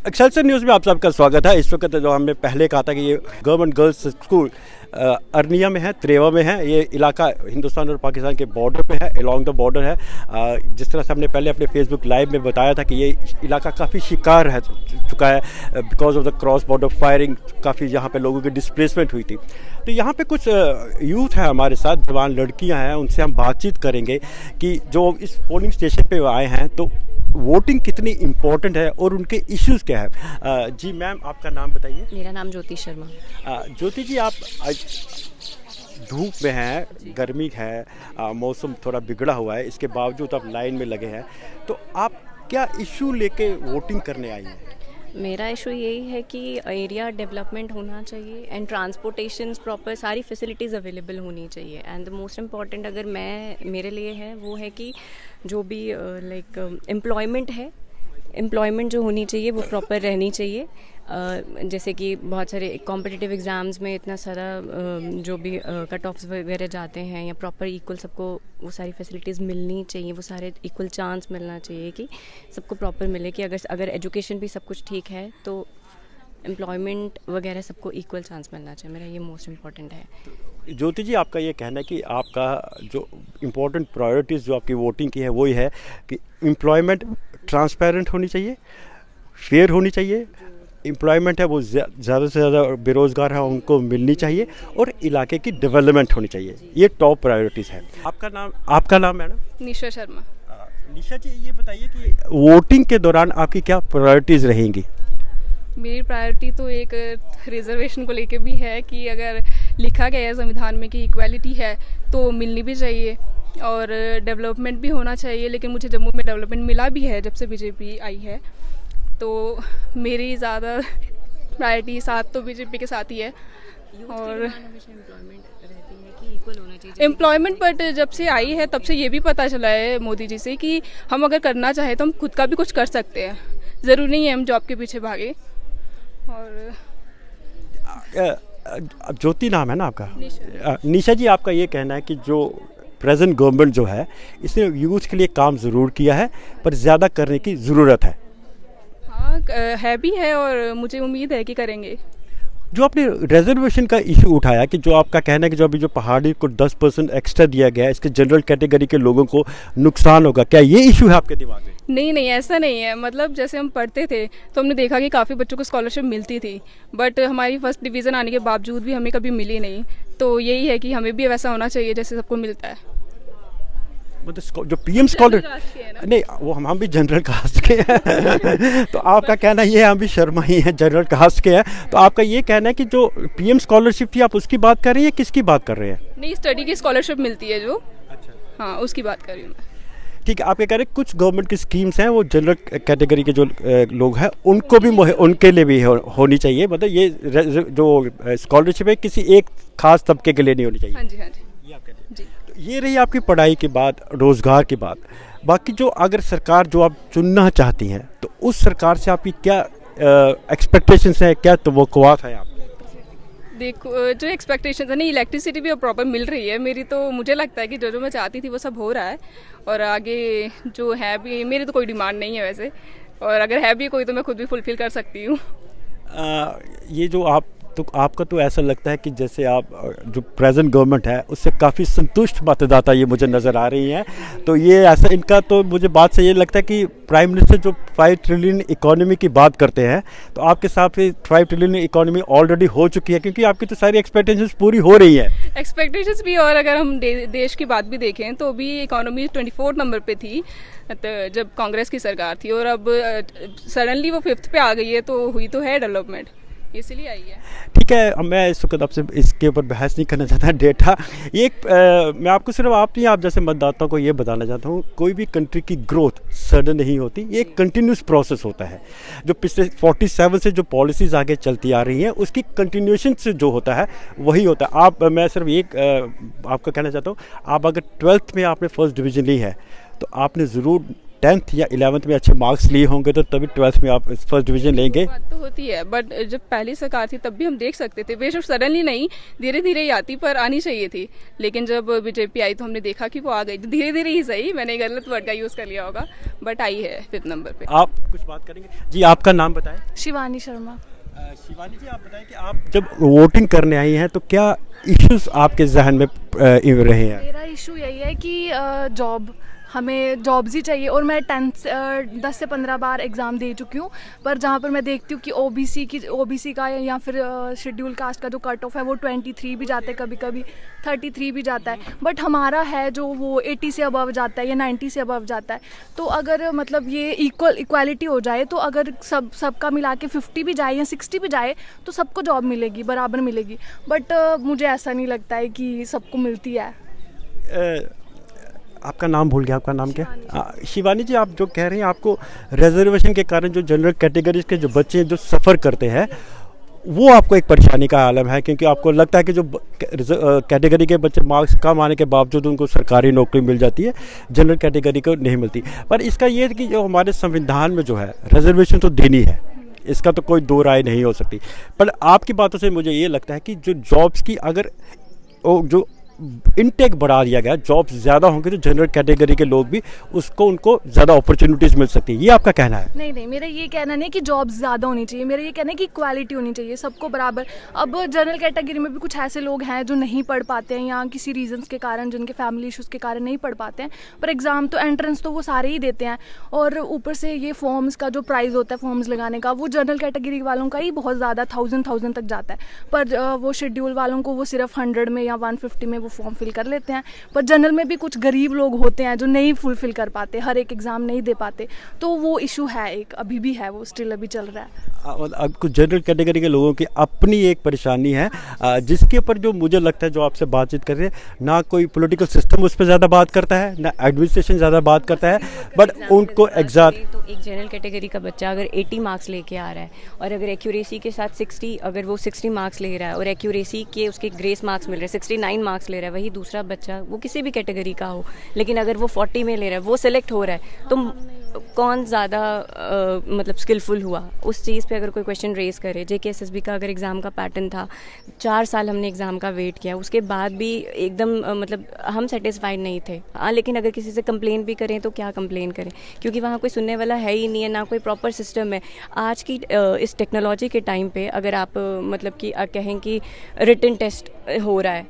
Excelsior news में आप सबका स्वागत है। इस वक्त जो हमने पहले कहा था कि ये गवर्नमेंट गर्ल्स स्कूल अरनिया में है, त्रेवा में है। ये इलाका हिंदुस्तान और पाकिस्तान के बॉर्डर पे है, अलोंग द बॉर्डर है। जिस तरह से हमने पहले अपने फेसबुक लाइव में बताया था कि ये इलाका काफ़ी शिकार है चुका है because of the cross border firing. काफ़ी यहाँ पे लोगों की डिस्प्लेसमेंट हुई थी। तो यहाँ पे कुछ यूथ है हमारे साथ, जवान लड़कियाँ हैं, उनसे हम बातचीत करेंगे कि जो इस पोलिंग स्टेशन पे आए हैं तो वोटिंग कितनी इम्पोर्टेंट है और उनके इश्यूज़ क्या है। जी मैम, आपका नाम बताइए। मेरा नाम ज्योति शर्मा। ज्योति जी, आप धूप में हैं, गर्मी है, मौसम थोड़ा बिगड़ा हुआ है, इसके बावजूद आप लाइन में लगे हैं, तो आप क्या इशू लेके वोटिंग करने आई हैं? मेरा इशू यही है कि एरिया डेवलपमेंट होना चाहिए एंड ट्रांसपोर्टेशन प्रॉपर सारी फैसिलिटीज़ अवेलेबल होनी चाहिए। एंड द मोस्ट इम्पॉर्टेंट अगर मेरे लिए है वो है कि जो भी लाइक एम्प्लॉयमेंट जो होनी चाहिए वो प्रॉपर रहनी चाहिए। जैसे कि बहुत सारे कॉम्पिटिटिव एग्ज़ाम्स में इतना सारा जो भी कट ऑफ्स वगैरह जाते हैं या प्रॉपर इक्वल सबको वो सारी फैसिलिटीज़ मिलनी चाहिए, वो सारे इक्वल चांस मिलना चाहिए कि सबको प्रॉपर मिले कि अगर एजुकेशन भी सब कुछ ठीक है तो एम्प्लॉयमेंट वगैरह सबको इक्वल चांस मिलना चाहिए। मेरा ये मोस्ट इम्पॉर्टेंट है। ज्योति जी, आपका ये कहना है कि आपका जो इम्पोर्टेंट प्रायोरिटीज़ जो आपकी वोटिंग की है वही है कि एम्प्लॉयमेंट ट्रांसपेरेंट होनी चाहिए, फेयर होनी चाहिए, एम्प्लॉयमेंट है वो ज़्यादा से ज़्यादा बेरोज़गार है उनको मिलनी चाहिए, और इलाके की डेवलपमेंट होनी चाहिए। ये टॉप प्रायोरिटीज़ है। आपका नाम मैडम? निशा शर्मा। निशा जी, ये बताइए कि वोटिंग के दौरान आपकी क्या प्रायोरिटीज़ रहेंगी? मेरी प्रायोरिटी तो एक रिजर्वेशन को लेके भी है कि अगर लिखा गया है संविधान में कि इक्वालिटी है तो मिलनी भी चाहिए और डेवलपमेंट भी होना चाहिए। लेकिन मुझे जम्मू में डेवलपमेंट मिला भी है जब से बीजेपी आई है, तो मेरी ज़्यादा प्रायोरिटी साथ तो बीजेपी के साथ ही है। और एम्प्लॉयमेंट बट जब से आई है तब से ये भी पता चला है मोदी जी से कि हम अगर करना चाहें तो हम खुद का भी कुछ कर सकते हैं, ज़रूरी नहीं है हम जॉब के पीछे भागे। और ज्योति नाम है ना आपका? निशा जी, आपका ये कहना है कि जो प्रेजेंट गवर्नमेंट जो है इसने यूथ के लिए काम ज़रूर किया है पर ज़्यादा करने की ज़रूरत है। हाँ, है भी है और मुझे उम्मीद है कि करेंगे। जो आपने रिजर्वेशन का इशू उठाया कि जो आपका कहना है कि जो अभी जो पहाड़ी को 10% एक्स्ट्रा दिया गया है, इसके जनरल कैटेगरी के लोगों को नुकसान होगा, क्या ये इशू है आपके दिमाग में? नहीं, ऐसा नहीं है। मतलब जैसे हम पढ़ते थे तो हमने देखा कि काफ़ी बच्चों को स्कॉलरशिप मिलती थी, बट हमारी फर्स्ट डिवीज़न आने के बावजूद भी हमें कभी मिली नहीं। तो यही है कि हमें भी वैसा होना चाहिए जैसे सबको मिलता है। मतलब जो पीएम स्कॉलर नहीं, वो हम भी जनरल कास्ट के हैं तो आपका कहना ये है हम भी शर्मा ही हैं, जनरल कास्ट के हैं। तो आपका ये कहना है कि जो पीएम स्कॉलरशिप थी आप उसकी बात कर रही हैं, किसकी बात कर रहे हैं? नहीं, स्टडी की स्कॉलरशिप मिलती है जो। अच्छा, हाँ, उसकी बात कर रही हूँ मैं। ठीक है। आप ये कह रहे हैं कुछ गवर्नमेंट की स्कीम्स हैं वो जनरल कैटेगरी के जो लोग हैं उनको भी उनके लिए भी होनी चाहिए। मतलब ये जो स्कॉलरशिप है किसी एक खास तबके के लिए नहीं होनी चाहिए। हाँ जी, हाँ जी, ये आप कहते हैं। जी। तो ये रही आपकी पढ़ाई की बात, रोज़गार की बात। बाकी जो अगर सरकार जो आप चुनना चाहती हैं तो उस सरकार से आपकी क्या एक्सपेक्टेशंस हैं, क्या तवक्कुआत है आप? देखो, जो एक्सपेक्टेशन है नहीं, इलेक्ट्रिसिटी भी अब प्रॉपर मिल रही है मेरी, तो मुझे लगता है कि जो मैं चाहती थी वो सब हो रहा है। और आगे जो है भी, मेरी तो कोई डिमांड नहीं है वैसे, और अगर है भी कोई तो मैं खुद भी फुलफिल कर सकती हूँ। ये जो आपका तो ऐसा लगता है कि जैसे आप जो प्रेजेंट गवर्नमेंट है उससे काफ़ी संतुष्ट मतदाता ये मुझे नज़र आ रही हैं। तो ये ऐसा इनका तो मुझे बात से ये लगता है कि प्राइम मिनिस्टर जो 5 ट्रिलियन इकोनॉमी की बात करते हैं तो आपके साथ 5 ट्रिलियन इकोनॉमी ऑलरेडी हो चुकी है, क्योंकि आपकी तो सारी एक्सपेक्टेशंस पूरी हो रही है। एक्सपेक्टेशंस भी, और अगर हम देश की बात भी देखें तो भी इकोनॉमी 24 नंबर पे थी जब कांग्रेस की सरकार थी, और अब सडनली वो 5th पे आ गई है। तो हुई तो है डेवलपमेंट, इसलिए आई है। ठीक है, मैं इस वक्त आपसे इसके ऊपर बहस नहीं करना चाहता। डेटा ये मैं आपको सिर्फ आप जैसे मतदाताओं को ये बताना चाहता हूँ, कोई भी कंट्री की ग्रोथ सडन नहीं होती, ये एक कंटिन्यूस प्रोसेस होता है। जो पिछले 47 से जो पॉलिसीज़ आगे चलती आ रही हैं उसकी कंटिन्यूएशन से जो होता है वही होता है। मैं सिर्फ एक आपको कहना चाहता हूँ, आप अगर 12th में आपने फर्स्ट डिवीज़न ली है तो आपने ज़रूर 10th या 11th में अच्छे मार्क्स लिए होंगे तो तभी 12th में आप फर्स्ट डिवीज़न लेंगे। बात तो होती है, बट जब पहली सरकार थी तब भी हम देख सकते थे, बेशक सडनली नहीं, धीरे धीरे ही आती, पर आनी चाहिए थी। लेकिन जब बीजेपी आई तो हमने देखा कि वो आ गई, धीरे धीरे ही सही, मैंने गलत वर्ड का यूज़ कर लिया होगा, बट आई है 5th नंबर पे। आप कुछ बात करेंगे जी? आपका नाम बताएं। शिवानी शर्मा। शिवानी जी, आप बताएं कि आप जब वोटिंग करने आई हैं तो क्या इश्यूज आपके जहन में रहे हैं? मेरा इशू यही है कि जॉब, हमें जॉब्स ही चाहिए। और मैं 10 से 15 बार एग्ज़ाम दे चुकी हूँ, पर जहाँ पर मैं देखती हूँ कि ओबीसी का या फिर शेड्यूल कास्ट का जो कट ऑफ है वो 23 भी जाता है, कभी कभी 33 भी जाता है, बट हमारा है जो वो 80 से अबव जाता है या 90 से अबव जाता है। तो अगर मतलब ये इक्वालिटी हो जाए, तो अगर सबका मिला के 50 भी जाए या 60 भी जाए तो सबको जॉब मिलेगी, बराबर मिलेगी। बट मुझे ऐसा नहीं लगता है कि सबको मिलती है। आपका नाम भूल गया, आपका नाम क्या? शिवानी जी, आप जो कह रहे हैं आपको रिजर्वेशन के कारण जो जनरल कैटेगरीज के जो बच्चे हैं जो सफ़र करते हैं वो आपको एक परेशानी का आलम है, क्योंकि आपको लगता है कि जो कैटेगरी के बच्चे मार्क्स कम आने के बावजूद उनको सरकारी नौकरी मिल जाती है, जनरल कैटेगरी को नहीं मिलती। पर इसका ये है कि जो हमारे संविधान में जो है रिजर्वेशन तो देनी है, इसका तो कोई दो राय नहीं हो सकती। पर आपकी बातों से मुझे ये लगता है कि जो जॉब्स की अगर जो इनटेक बढ़ा दिया गया, जॉब्स ज़्यादा होंगे तो जनरल कैटेगरी के लोग भी उनको ज़्यादा अपॉर्चुनिटीज़ मिल सकती है। ये आपका कहना है? नहीं, मेरा ये कहना नहीं कि जॉब्स ज़्यादा होनी चाहिए, मेरा ये कहना है कि इक्वालिटी होनी चाहिए, सबको बराबर। अब जनरल कैटेगरी में भी कुछ ऐसे लोग हैं जो नहीं पढ़ पाते हैं या किसी रीजंस के कारण, जिनके फैमिली इश्यूज़ के कारण नहीं पढ़ पाते हैं, पर एग्ज़ाम तो एंट्रेंस तो वो सारे ही देते हैं। और ऊपर से ये फॉर्म्स का जो प्राइस होता है फॉर्म्स लगाने का, वो जनरल कैटेगरी वालों का ही बहुत ज़्यादा 1000 तक जाता है, पर वो शेड्यूल वालों को वो सिर्फ 100 में या 150 में वो फॉर्म फिल कर लेते हैं। पर जनरल में भी कुछ गरीब लोग होते हैं जो नहीं फुलफिल कर पाते, हर एक एग्ज़ाम नहीं दे पाते, तो वो इशू है, एक अभी भी है, वो स्टिल अभी चल रहा है। अब कुछ जनरल कैटेगरी के लोगों की अपनी एक परेशानी है, जिसके ऊपर जो मुझे लगता है जो आपसे बातचीत कर रहे हैं, ना कोई पॉलिटिकल सिस्टम उस पर ज़्यादा बात करता है, ना एडमिनिस्ट्रेशन ज़्यादा बात करता है, बट उनको एग्जाम। तो एक जनरल कैटेगरी का बच्चा अगर 80 मार्क्स लेके आ रहा है और अगर एक्यूरेसी के साथ 60, अगर वो 60 मार्क्स ले रहा है और एक्यूरेसी के उसके ग्रेस मार्क्स मिल रहे हैं 69 मार्क्स ले रहा है, वही दूसरा बच्चा वो किसी भी कैटेगरी का हो, लेकिन अगर वो 40 में ले रहा है, वो सिलेक्ट हो रहा है, तो कौन ज़्यादा मतलब स्किलफुल हुआ उस चीज़ पे अगर कोई क्वेश्चन रेज करे। JKSSB का अगर एग्ज़ाम का पैटर्न था, 4 साल हमने एग्ज़ाम का वेट किया, उसके बाद भी एकदम मतलब हम सेटिस्फाइड नहीं थे। लेकिन अगर किसी से कंप्लेन भी करें तो क्या कंप्लेन करें, क्योंकि वहाँ कोई सुनने वाला है ही नहीं है, ना कोई प्रॉपर सिस्टम है। आज की इस टेक्नोलॉजी के टाइम पे अगर आप मतलब कि कहें कि रिटन टेस्ट हो रहा है,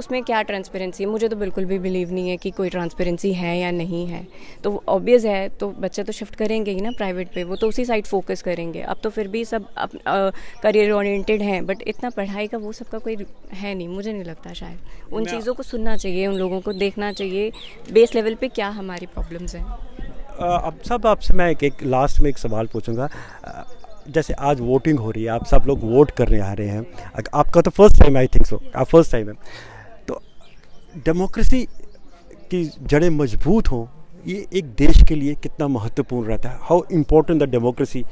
उसमें क्या ट्रांसपेरेंसी है? मुझे तो बिल्कुल भी बिलीव नहीं है कि कोई ट्रांसपेरेंसी है या नहीं है। तो ऑब्वियस है, तो बच्चे तो शिफ्ट करेंगे ही ना प्राइवेट पे, वो तो उसी साइड फोकस करेंगे। अब तो फिर भी सब करियर ओरिएंटेड हैं, बट इतना पढ़ाई का वो सबका कोई है नहीं, मुझे नहीं लगता। शायद उन चीज़ों को सुनना चाहिए, उन लोगों को देखना चाहिए बेस लेवल पे क्या हमारी प्रॉब्लम्स हैं। अब सब आपसे मैं एक लास्ट में एक सवाल पूछूंगा। जैसे आज वोटिंग हो रही है, आप सब लोग वोट करने आ रहे हैं, आपका तो first time, I think so आप फर्स्ट टाइम है, तो डेमोक्रेसी की जड़ें मजबूत हों, ये एक देश के लिए कितना महत्वपूर्ण रहता है? How important the democracy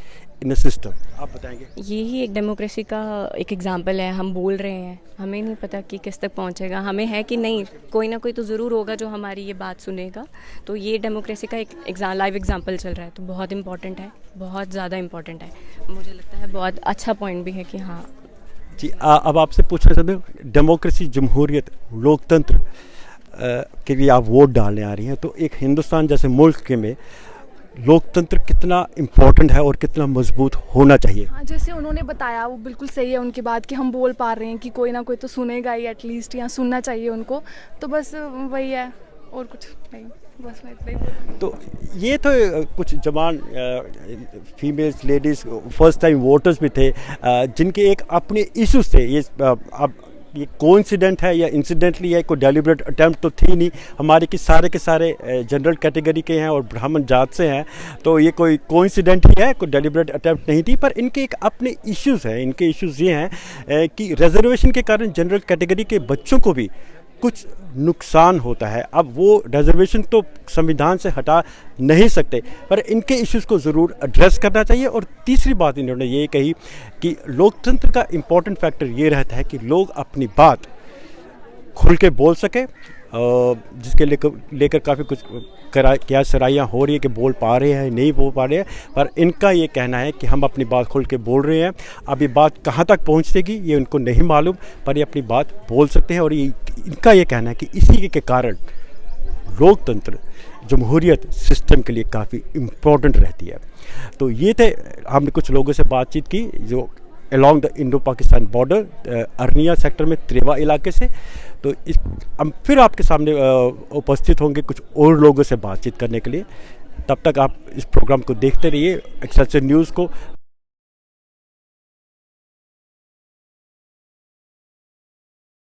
in a system, आप बताएंगे? यही एक डेमोक्रेसी का एक एग्जांपल है। हम बोल रहे हैं, हमें नहीं पता कि किस तक पहुंचेगा, हमें है कि नहीं, कोई ना कोई तो ज़रूर होगा जो हमारी ये बात सुनेगा। तो ये डेमोक्रेसी का एक लाइव एग्जांपल चल रहा है, तो बहुत इंपॉर्टेंट है, बहुत ज़्यादा इंपॉर्टेंट है। मुझे लगता है बहुत अच्छा पॉइंट भी है कि हाँ जी। अब आपसे पूछना चाहते हो, डेमोक्रेसी, जमहूरियत, लोकतंत्र के लिए आप वोट डालने आ रही हैं, तो एक हिंदुस्तान जैसे मुल्क के में लोकतंत्र कितना इम्पोर्टेंट है और कितना मजबूत होना चाहिए? हाँ, जैसे उन्होंने बताया वो बिल्कुल सही है उनकी बात, कि हम बोल पा रहे हैं कि कोई ना कोई तो सुनेगा ही एटलीस्ट, या सुनना चाहिए उनको। तो बस वही है, और कुछ नहीं, बस मैं इतना ही। तो ये तो कुछ जवान females, ladies, first time voters भी थे, जिनके एक अपने इश्यूज थे। ये अब ये कोइंसिडेंट है या इंसिडेंटली है, कोई डेलिब्रेट अटैम्प्ट तो थी नहीं। हमारे के सारे जनरल कैटेगरी के हैं और ब्राह्मण जात से हैं, तो ये कोई कोइंसिडेंट ही है, कोई डेलिब्रेट अटैम्प्ट नहीं थी। पर इनके एक अपने इश्यूज़ हैं। इनके इश्यूज़ ये हैं कि रिजर्वेशन के कारण जनरल कैटेगरी के बच्चों को भी कुछ नुकसान होता है। अब वो रिजर्वेशन तो संविधान से हटा नहीं सकते, पर इनके इश्यूज़ को ज़रूर एड्रेस करना चाहिए। और तीसरी बात इन्होंने ये कही कि लोकतंत्र का इम्पॉर्टेंट फैक्टर ये रहता है कि लोग अपनी बात खुल के बोल सके, जिसके लेकर काफ़ी कुछ क्या सराहियाँ हो रही है कि बोल पा रहे हैं नहीं बोल पा रहे हैं, पर इनका ये कहना है कि हम अपनी बात खोल के बोल रहे हैं। अब ये बात कहाँ तक पहुँचेगी ये उनको नहीं मालूम, पर ये अपनी बात बोल सकते हैं। और इनका ये कहना है कि इसी के कारण लोकतंत्र, जमहूरियत सिस्टम के लिए काफ़ी इम्पोर्टेंट रहती है। तो ये थे, हमने कुछ लोगों से बातचीत की जो along the Indo Pakistan border Arnia sector में त्रेवा इलाके से। तो हम फिर आपके सामने उपस्थित होंगे कुछ और लोगों से बातचीत करने के लिए। तब तक आप इस प्रोग्राम को देखते रहिए, एक्सेलसियर न्यूज़ को।